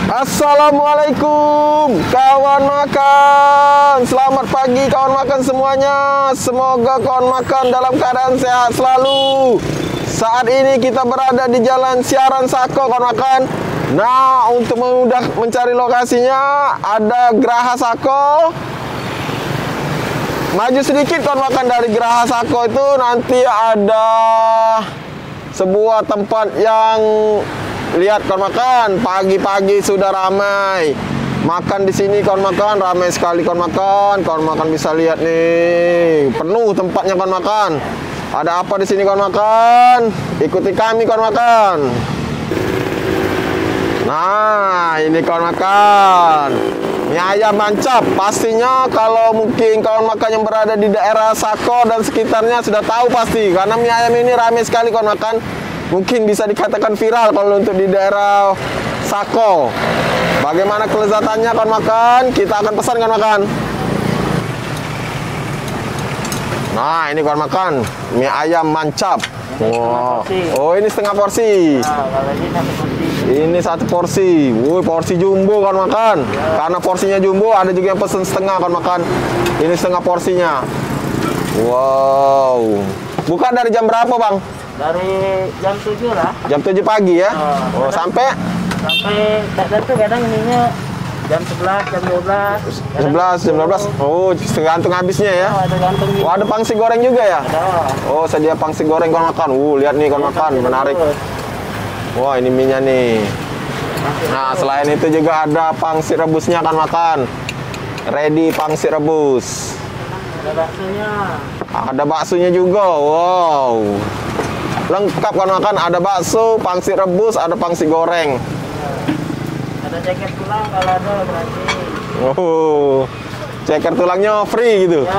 Assalamualaikum kawan makan. Selamat pagi kawan makan semuanya. Semoga kawan makan dalam keadaan sehat selalu. Saat ini kita berada di Jalan Siaran Sako kawan makan. Nah, untuk mudah mencari lokasinya ada Geraha Sako. Maju sedikit kawan makan dari Geraha Sako itu nanti ada sebuah tempat yang lihat kawan makan, pagi-pagi sudah ramai. Makan di sini kawan makan, ramai sekali kawan makan. Kawan makan bisa lihat nih, penuh tempatnya kawan makan. Ada apa di sini kawan makan? Ikuti kami kawan makan. Nah, ini kawan makan. Mie ayam mancap. Pastinya kalau mungkin kawan makan yang berada di daerah Sako dan sekitarnya sudah tahu pasti, karena mie ayam ini ramai sekali kawan makan. Mungkin bisa dikatakan viral kalau untuk di daerah Sako. Bagaimana kelezatannya kawan makan? Kita akan pesan kawan makan. Nah, ini kawan makan, mie ayam mancap. Wow. Oh, ini setengah porsi. Ini satu porsi. Wuh, porsi jumbo kawan makan. Karena porsinya jumbo, ada juga yang pesen setengah kawan makan. Ini setengah porsinya. Wow. Buka dari jam berapa, Bang? Dari jam 7 lah. Jam 7 pagi ya? Oh, sampai kadang ininya jam 11, jam 12. 11, jam 12. Oh, tergantung habisnya ya? Oh, tergantung. Oh, ada pangsi goreng juga ya? Ada. Oh, sedia pangsi goreng kawan makan. Lihat nih kawan makan, menarik. Wah, ini minyak nih. Nah, selain itu juga ada pangsit rebusnya kawan makan. Ready pangsit rebus. Ada baksonya. Ada baksonya juga. Wow. Lengkap kawan makan, ada bakso, pangsit rebus, ada pangsit goreng. Ada ceker tulang kalau ada berarti. Oh. Ceker tulangnya free gitu. Ya.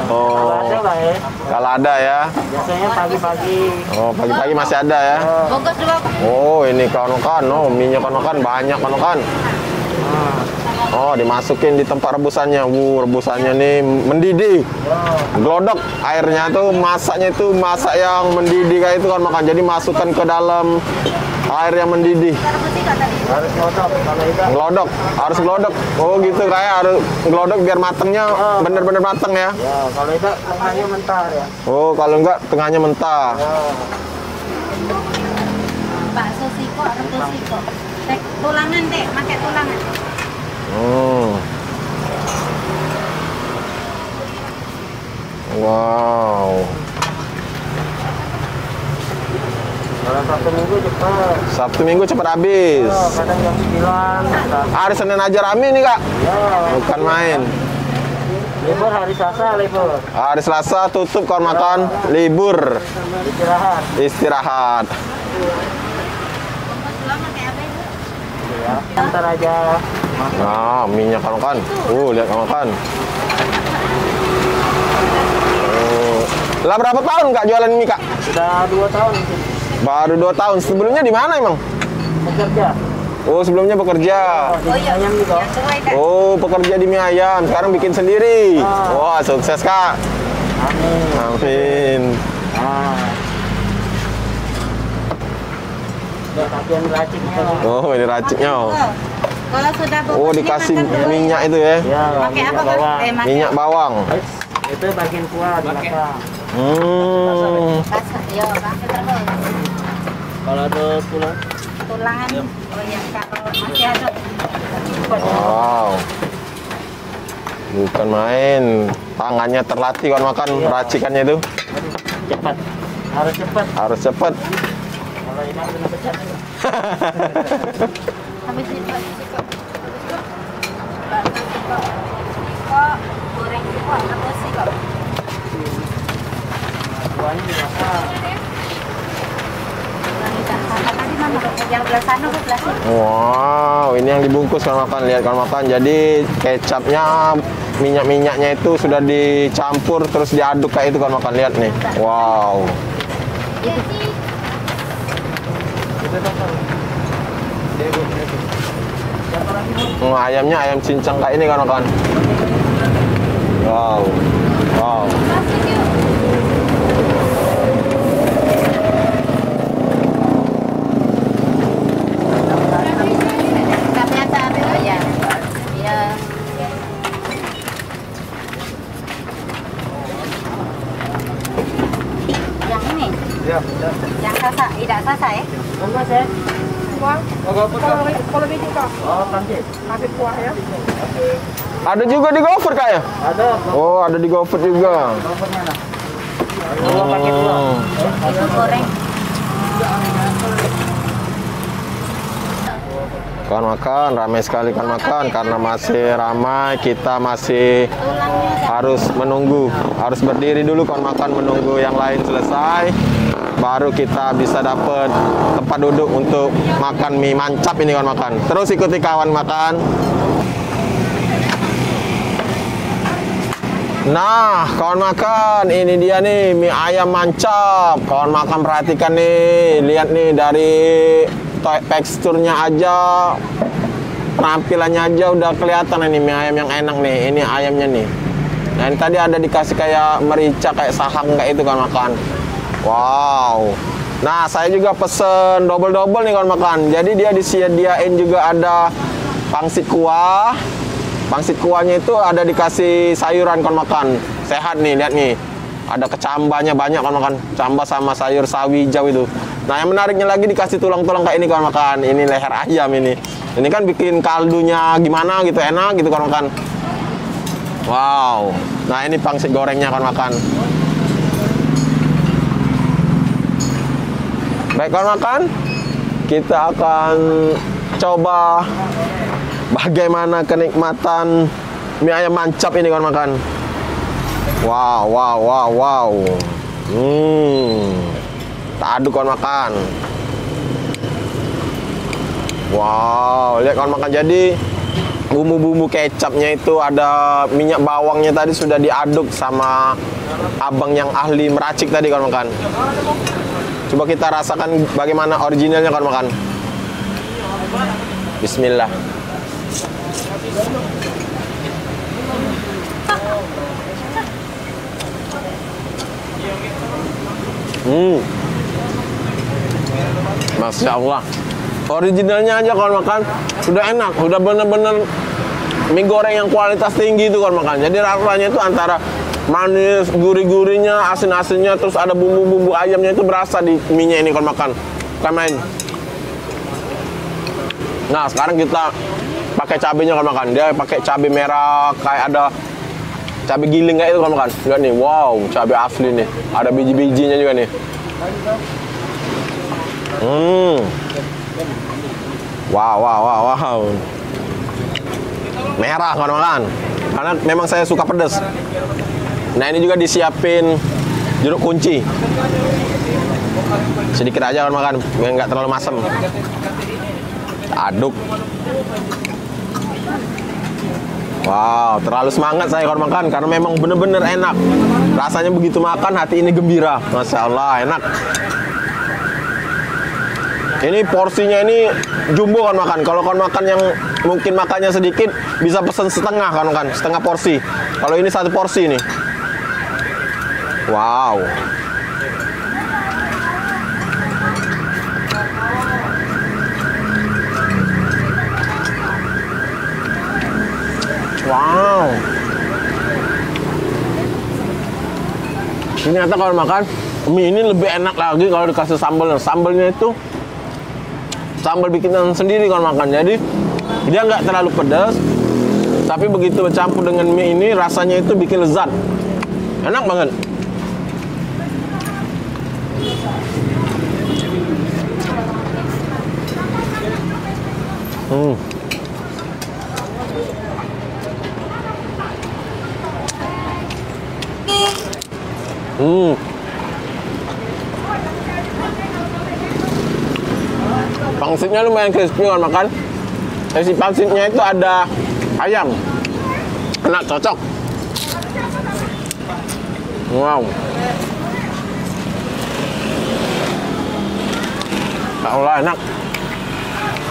Oh. Kalau ada lah ya. Kalau ada ya. Biasanya pagi-pagi. Oh, pagi-pagi masih ada ya. Bungkus juga. Oh, ini kawan makan. Oh, minyak kawan makan banyak kawan makan. Oh, dimasukin di tempat rebusannya. Rebusannya nih mendidih. Glodok airnya tuh, masaknya itu masak yang mendidih kayak itu kan makan. Jadi masukkan ke dalam air yang mendidih. Harus ngodok kalau tidak. Glodok, harus glodok. Oh, gitu kayak harus glodok biar matangnya bener-bener matang ya. Ya, kalau tidak tengahnya mentah ya. Oh, kalau enggak tengahnya mentah. Bakso siko, rebus siko. Tulangan dek, pakai tulangan. Wow. Kalau Sabtu Minggu cepat. Sabtu Minggu cepat habis. Ya, kadang jam 9. Hari Senin aja rame nih kak. Ya. Bukan main. Libur hari Selasa libur. Hari Selasa tutup kawan makan, libur. Istirahat. Istirahat. Ya. Ntar aja. Nah, minyak kawan makan. Lihat kawan makan. Lah berapa tahun kak jualan mie kak? Sudah 2 tahun. Baru 2 tahun. Sebelumnya di mana emang? Bekerja. Oh, sebelumnya bekerja. Ayam juga. Oh, pekerja di mie ayam. Sekarang bikin sendiri. Wah, sukses kak. Amin. Amin. Bagian raciknya. Oh, ini raciknya. Kalau sudah Oh, dikasih minyak itu ya? Ya, pakai apa bawang. Minyak bawang. Itu bagian kuah di belakang. Basah, yo, pakai terus. Kalau ada tulang. Tulangan. Oh ya, kalau masih ada. Wow. Bukan main. Tangannya terlatih kan makan racikannya itu. Cepat. Harus cepat. Harus cepat. Kalau ini kena pecat. Habis itu siko. Goreng siko, rebus siko. Kuahnya di belakang. Yang belah sana ke belah sini. Wow, ini yang dibungkus kan makan. Lihat kan makan. Jadi kecapnya, minyak-minyaknya itu sudah dicampur terus diaduk kayak itu kan makan. Lihat nih. Wow. Ayamnya ayam cincang kayak ini kan makan. Wow. Wow. Ternyata 10 biji kak. Oh, transit. Kasih kuah ya. Ada juga di GoFood kak ya? Ada. Oh, ada di GoFood juga. GoFoodnya ada. Dua paket dua. Itu goreng. Kawan makan, ramai sekali kawan makan karena masih ramai, kita masih harus menunggu, harus berdiri dulu kawan makan menunggu yang lain selesai, baru kita bisa dapat tempat duduk untuk makan mie mancap ini kawan makan. Terus ikuti kawan makan. Nah, kawan makan, ini dia nih mie ayam mancap. Kawan makan perhatikan nih, lihat nih dari teksturnya aja, penampilannya aja udah kelihatan ini mie ayam yang enak nih. Ini ayamnya nih. Nah, ini tadi ada dikasih kayak merica, kayak sahang kayak itu kawan makan. Wow. Nah, saya juga pesen double-double nih kawan makan. Jadi dia disediain juga ada pangsit kuah. Pangsit kuahnya itu ada dikasih sayuran kawan makan. Sehat nih, lihat nih. Ada kecambahnya banyak kawan makan. Cambah sama sayur sawi hijau itu. Nah, yang menariknya lagi dikasih tulang-tulang kayak ini kawan makan. Ini leher ayam ini. Ini kan bikin kaldunya gimana gitu, enak gitu kawan makan. Wow. Nah, ini pangsit gorengnya kawan makan. Baik kawan makan, kita akan coba bagaimana kenikmatan mie ayam mancap ini kawan makan. Wow, wow, wow, wow. Tak aduk kawan makan. Wow, lihat kawan makan. Jadi bumbu-bumbu kecapnya itu ada minyak bawangnya tadi sudah diaduk sama abang yang ahli meracik tadi kawan makan. Coba kita rasakan bagaimana originalnya kawan makan. Bismillah. Masya Allah. Originalnya aja kawan makan sudah enak, sudah bener-bener mie goreng yang kualitas tinggi itu kawan makan. Jadi rasanya itu antara manis, gurih-gurihnya, asin-asinnya, terus ada bumbu-bumbu ayamnya itu berasa di mie-nya ini kawan makan. Bukan main. Nah, sekarang kita pakai cabenya kawan makan. Dia pakai cabai merah, kayak ada cabai giling kayak itu kawan makan. Lihat nih, wow, cabai asli nih. Ada biji-bijinya juga nih. Wow, wow, wow, wow. Merah kawan makan. Karena memang saya suka pedas. Nah, ini juga disiapin jeruk kunci. Sedikit aja kawan makan, biar nggak terlalu masam. Aduk. Wow, terlalu semangat saya kawan makan karena memang bener-bener enak. Rasanya begitu makan hati ini gembira. Masya Allah, enak. Ini porsinya ini jumbo kawan makan. Kalau kawan makan yang mungkin makannya sedikit bisa pesen setengah kawan makan, setengah porsi. Kalau ini satu porsi nih. Wow. Wow. Ternyata kalau makan mie ini lebih enak lagi kalau dikasih sambal. Sambalnya itu sambal bikinan sendiri kalau makan. Jadi dia nggak terlalu pedas, tapi begitu bercampur dengan mie ini rasanya itu bikin lezat. Enak banget. Pangsitnya lumayan crispy kan makan. Isi pangsitnya itu ada ayam. Enak, cocok. Wow. Allah, enak.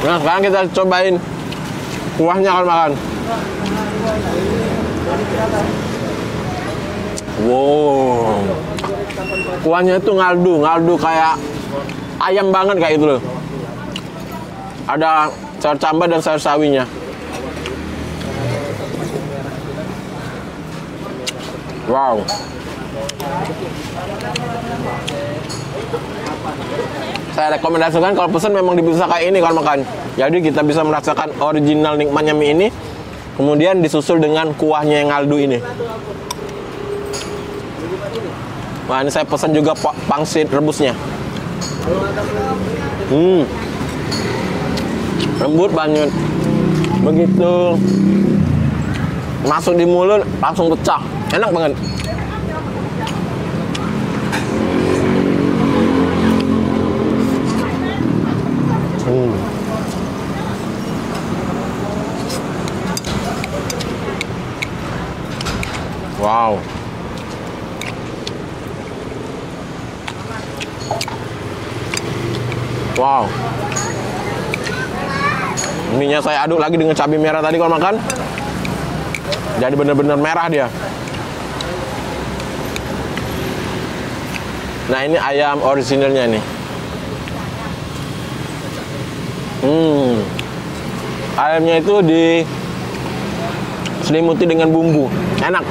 Nah, sekarang kita cobain kuahnya kalau makan. Wow. Kuahnya itu ngaldu kayak ayam banget kayak itu loh. Ada sayur camba dan sayur sawinya. Wow. Saya rekomendasikan kalau pesan memang bisa kayak ini kalau makan. Jadi kita bisa merasakan original nikmatnya mie ini, kemudian disusul dengan kuahnya yang ngaldu ini. Nah, ini saya pesan juga pangsit rebusnya. Lembut banget. Begitu masuk di mulut langsung pecah. Enak banget. Wow. Wow. Mie-nya saya aduk lagi dengan cabai merah tadi kalau makan. Jadi benar-benar merah dia. Nah, ini ayam originalnya nih. Ayamnya itu diselimuti dengan bumbu. Enak.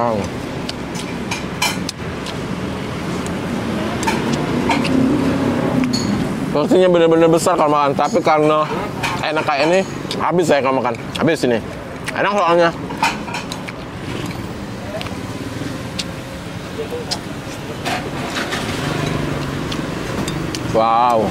Wow. Porsinya benar-benar besar kalau makan, tapi karena enak kayak ini, habis saya kalau makan. Habis ini. Enak soalnya. Wow.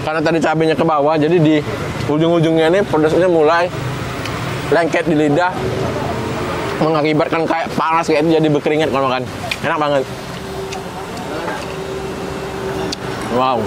Karena tadi cabenya ke bawah, jadi di ujung-ujungnya ini pedasnya mulai lengket di lidah, mengakibatkan kayak panas kayak itu, jadi berkeringat kalau makan. Enak banget. Wow.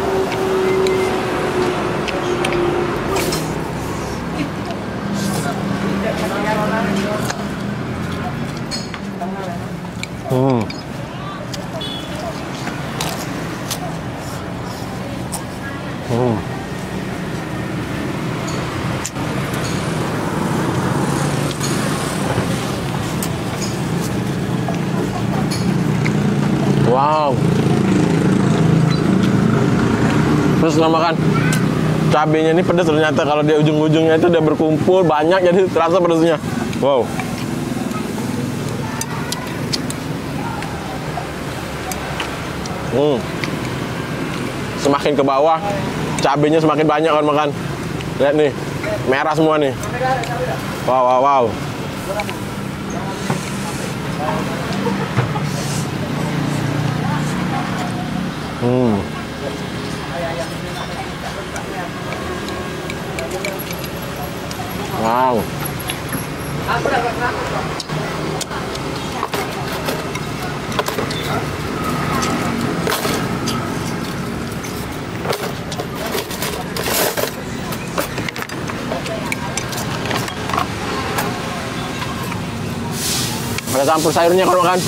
Wow. Terus makan cabenya ini pedas ternyata, kalau di ujung-ujungnya itu udah berkumpul banyak, jadi terasa pedasnya. Wow. Semakin ke bawah cabenya semakin banyak kan makan. Lihat nih, merah semua nih. Wow, wow, wow. Wow. Ada campur sayurnya kalau makan.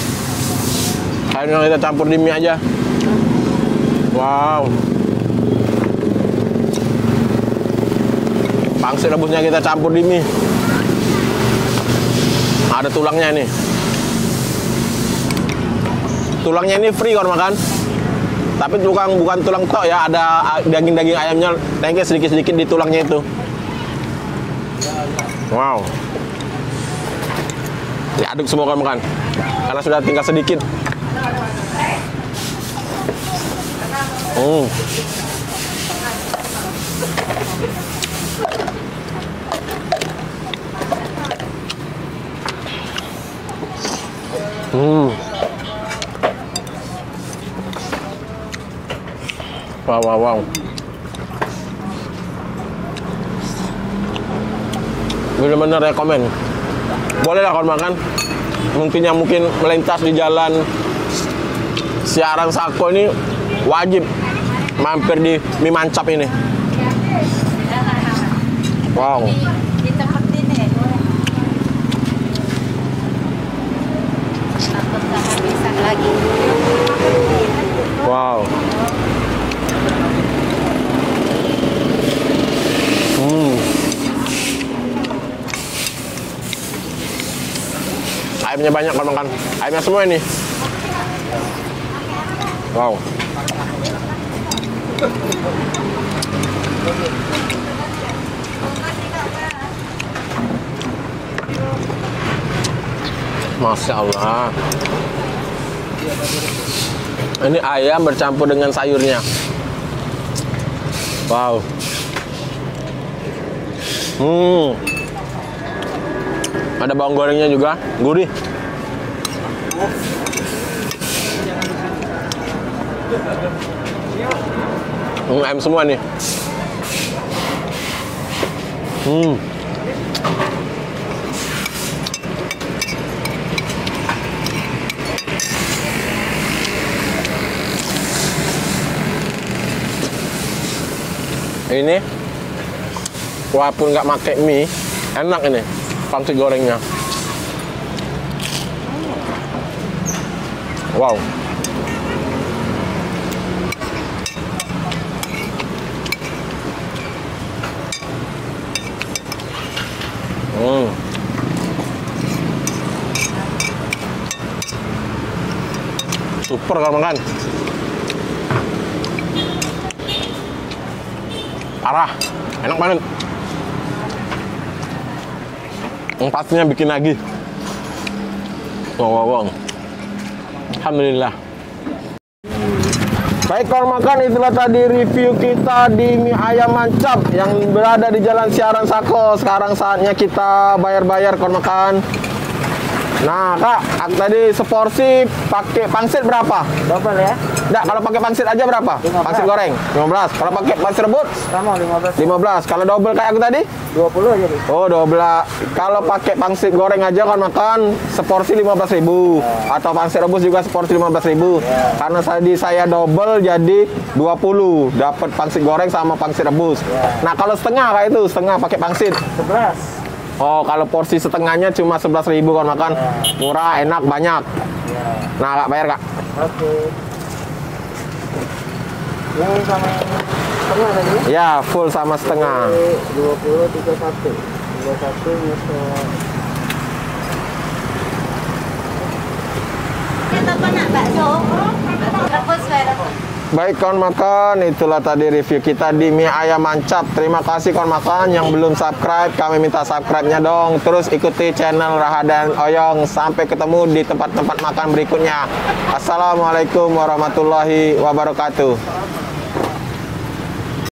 Sayurnya kita campur di mie aja. Wow. Pangsit rebusnya kita campur di mie. Ada tulangnya ini. Tulangnya ini free kalau makan. Tapi bukan tulang tok ya, ada daging-daging ayamnya lengket sedikit-sedikit di tulangnya itu. Wow. Diaduk semua kalau makan. Karena sudah tinggal sedikit. Wow, wow, wow. Benar-benar rekomen. Boleh lah kalau makan. Mungkin melintas di jalan Siaran Sako ini wajib mampir di mie mancap ini. Wow. Di tempat ini. lagi. Wow. Ayamnya banyak kalau makan. Ayamnya semua ini. Wow. Masya Allah. Ini ayam bercampur dengan sayurnya. Wow. Ada bawang gorengnya juga, gurih. Ayam semua nih. Ini walaupun nggak pakai mie, enak ini pangsit gorengnya. Wow. Super kalau makan. Parah, enak banget. Pastinya bikin lagi. Wow. Alhamdulillah. Baik kawan makan, itulah tadi review kita di mie ayam mancap yang berada di Jalan Siaran Sako. Sekarang saatnya kita bayar-bayar kawan makan. Nah kak, tadi seporsi pakai pangsit berapa? Double ya? Enggak, kalau pakai pangsit aja berapa? 15. Pangsit goreng 15. Kalau pakai pangsit rebus? Sama 15. 15. Kalau double kayak aku tadi? 20 aja deh. Oh, 12. Kalau pakai pangsit goreng aja kan makan seporsi 15.000. Atau pangsit rebus juga seporsi 15.000. Karena tadi saya double jadi 20. Dapat pangsit goreng sama pangsit rebus. Nah, kalau setengah kayak itu, setengah pakai pangsit. 11. Oh, kalau porsi setengahnya cuma 11.000 kan makan. Murah, enak, banyak. Nah, Kak, bayar, Kak. Oke. Ini sama setengah tadi? Ya, full sama setengah. 20, 31. 31 nyesel. Kita apa nak bakso? Rebus rebus. Baik kawan makan, itulah tadi review kita di mie ayam mancap. Terima kasih kawan makan. Yang belum subscribe, kami minta subscribe-nya dong. Terus ikuti channel Raha dan Oyong. Sampai ketemu di tempat-tempat makan berikutnya. Assalamualaikum warahmatullahi wabarakatuh.